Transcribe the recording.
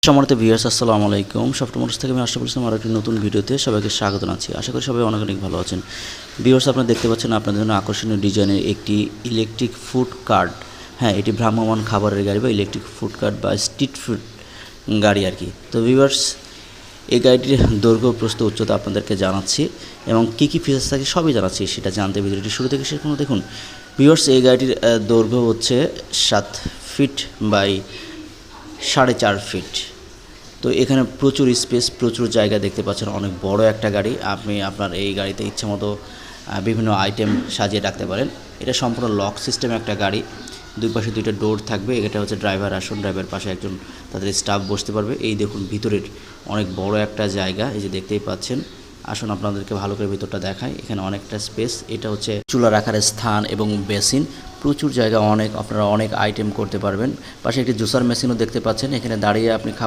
সম্মানিত ভিউয়ার্স, আসসালামু আলাইকুম। সফটওয়্যার মোটরস থেকে আমি আশা করছি আমার একটি নতুন ভিডিওতে সবাইকে স্বাগত জানাচ্ছি। আশা করি সবাই অনেক ভালো আছেন। ভিউয়ার্স, আপনারা দেখতে পাচ্ছেন আপনাদের জন্য আকর্ষণীয় ডিজাইনের একটি ইলেকট্রিক ফুড কার্ট। হ্যাঁ, এটি ভ্রাম্যমাণ খাবারের গাড়ি বা ইলেকট্রিক ফুড কার্ট বা স্ট্রিট ফুড গাড়ি আর কি। তো ভিউয়ার্স, এই গাড়িটির দৈর্ঘ্য প্রস্থ উচ্চতা আপনাদেরকে জানাচ্ছি এবং কী কী ফিচার্স থাকে সবই জানাচ্ছি। সেটা জানতে ভিডিওটি শুরু থেকে শেষ পর্যন্ত দেখুন। ভিউয়ার্স, এই গাড়িটির দৈর্ঘ্য হচ্ছে 7 ফিট বাই 4.5 ফিট। তো এখানে প্রচুর স্পেস, প্রচুর জায়গা দেখতে পাচ্ছেন। অনেক বড় একটা গাড়ি। আপনি আপনার এই গাড়িতে ইচ্ছামতো বিভিন্ন আইটেম সাজিয়ে রাখতে পারেন। এটা সম্পূর্ণ লক সিস্টেম একটা গাড়ি। দুই পাশে দুইটা ডোর থাকবে। এটা হচ্ছে ড্রাইভার আসন, ড্রাইভার পাশে একজন তাদের স্টাফ বসতে পারবে। এই দেখুন ভিতরের অনেক বড় একটা জায়গা, এই যে দেখতেই পাচ্ছেন। আসুন আপনাদেরকে ভালো করে ভিতরটা দেখাই। এখানে অনেকটা স্পেস। এটা হচ্ছে চুলা রাখার স্থান এবং বেসিন। প্রচুর জায়গা, আপনারা অনেক আইটেম করতে পারবেন। পাশে একটি জুসার মেশিনও দেখতে পাচ্ছেন। এখানে দাঁড়িয়ে আপনি